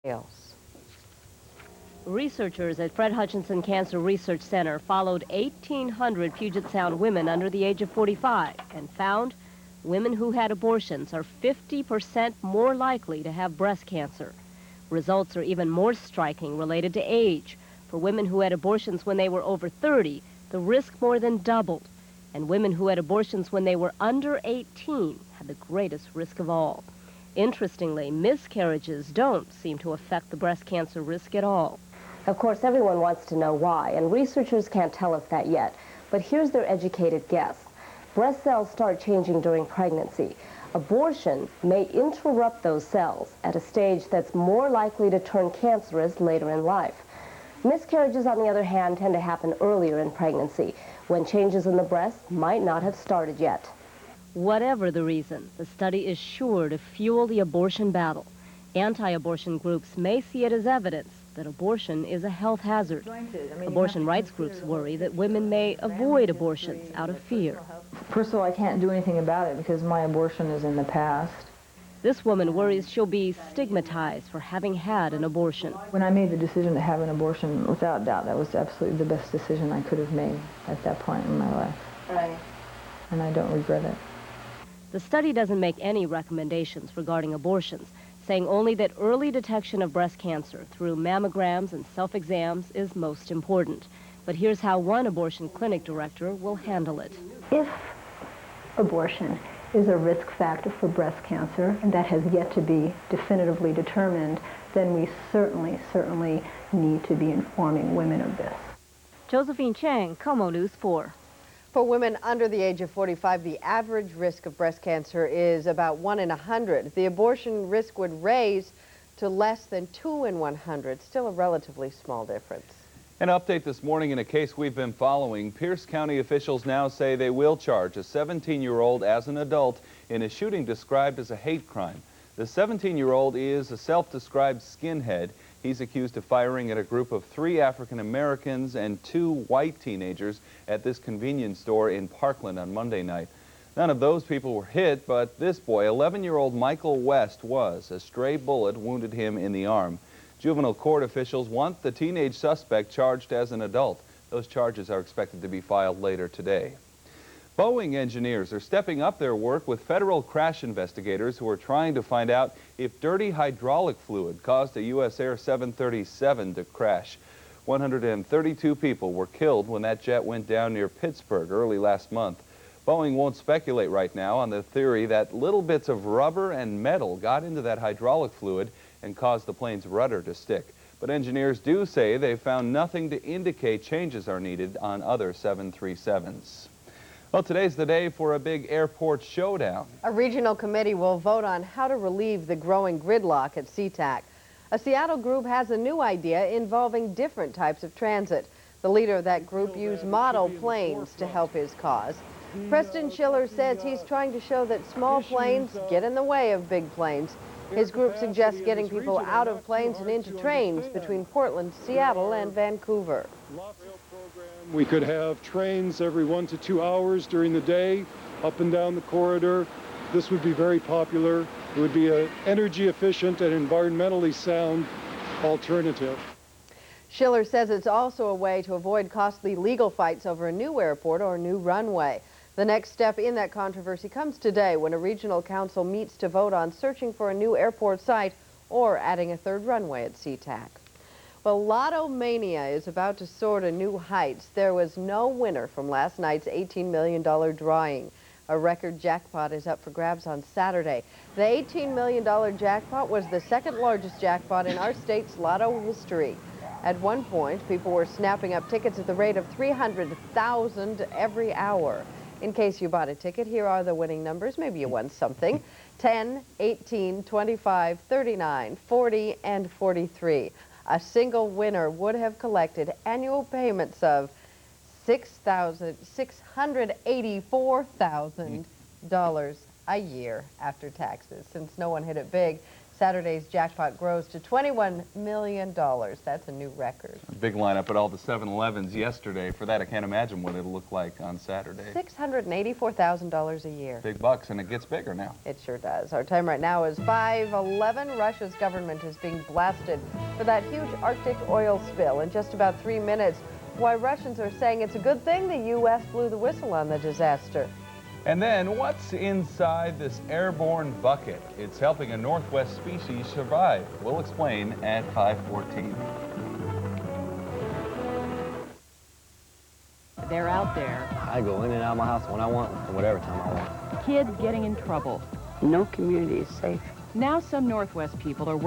else. Researchers at Fred Hutchinson Cancer Research Center followed 1,800 Puget Sound women under the age of 45 and found women who had abortions are 50% more likely to have breast cancer. Results are even more striking related to age. For women who had abortions when they were over 30, the risk more than doubled. And women who had abortions when they were under 18 had the greatest risk of all. Interestingly, miscarriages don't seem to affect the breast cancer risk at all. Of course, everyone wants to know why, and researchers can't tell us that yet. But here's their educated guess. Breast cells start changing during pregnancy. Abortion may interrupt those cells at a stage that's more likely to turn cancerous later in life. Miscarriages, on the other hand, tend to happen earlier in pregnancy, when changes in the breast might not have started yet. Whatever the reason, the study is sure to fuel the abortion battle. Anti-abortion groups may see it as evidence that abortion is a health hazard. Abortion rights groups worry that women may avoid abortions out of fear. First of all, I can't do anything about it because my abortion is in the past. This woman worries she'll be stigmatized for having had an abortion. When I made the decision to have an abortion, without doubt, that was absolutely the best decision I could have made at that point in my life. Right. And I don't regret it. The study doesn't make any recommendations regarding abortions, saying only that early detection of breast cancer through mammograms and self-exams is most important. But here's how one abortion clinic director will handle it. If abortion is a risk factor for breast cancer, and that has yet to be definitively determined, then we certainly need to be informing women of this. Josephine Chang, KOMO News 4. For women under the age of 45, the average risk of breast cancer is about 1 in 100. The abortion risk would raise to less than 2 in 100, still a relatively small difference. An update this morning in a case we've been following. Pierce County officials now say they will charge a 17-year-old as an adult in a shooting described as a hate crime. The 17-year-old is a self-described skinhead. He's accused of firing at a group of 3 African Americans and 2 white teenagers at this convenience store in Parkland on Monday night. None of those people were hit, but this boy, 11-year-old Michael West, was. A stray bullet wounded him in the arm. Juvenile court officials want the teenage suspect charged as an adult. Those charges are expected to be filed later today. Boeing engineers are stepping up their work with federal crash investigators who are trying to find out if dirty hydraulic fluid caused a U.S. Air 737 to crash. 132 people were killed when that jet went down near Pittsburgh early last month. Boeing won't speculate right now on the theory that little bits of rubber and metal got into that hydraulic fluid and caused the plane's rudder to stick. But engineers do say they found nothing to indicate changes are needed on other 737s. Well, today's the day for a big airport showdown. A regional committee will vote on how to relieve the growing gridlock at SeaTac. A Seattle group has a new idea involving different types of transit. The leader of that group used model planes to help his cause. Preston Schiller says he's trying to show that small planes get in the way of big planes. His group suggests getting people out of planes and into trains between Portland, Seattle, and Vancouver. We could have trains every 1 to 2 hours during the day, up and down the corridor. This would be very popular. It would be an energy efficient and environmentally sound alternative. Schiller says it's also a way to avoid costly legal fights over a new airport or a new runway. The next step in that controversy comes today when a regional council meets to vote on searching for a new airport site or adding a 3rd runway at SeaTac. Well, Lotto Mania is about to soar to new heights. There was no winner from last night's $18 million drawing. A record jackpot is up for grabs on Saturday. The $18 million jackpot was the 2nd largest jackpot in our state's lotto history. At one point, people were snapping up tickets at the rate of 300,000 every hour. In case you bought a ticket, here are the winning numbers. Maybe you won something. 10, 18, 25, 39, 40, and 43. A single winner would have collected annual payments of $684,000 a year after taxes. Since no one hit it big, Saturday's jackpot grows to $21 million. That's a new record. A big lineup at all the 7-Elevens yesterday. For that, I can't imagine what it'll look like on Saturday. $684,000 a year. Big bucks, and it gets bigger now. It sure does. Our time right now is 5:11. Russia's government is being blasted for that huge Arctic oil spill. In just about 3 minutes, why Russians are saying it's a good thing the U.S. blew the whistle on the disaster. And then, what's inside this airborne bucket? It's helping a Northwest species survive. We'll explain at 5:14. They're out there. I go in and out of my house when I want, and whatever time I want. Kids getting in trouble. No community is safe. Now some Northwest people are working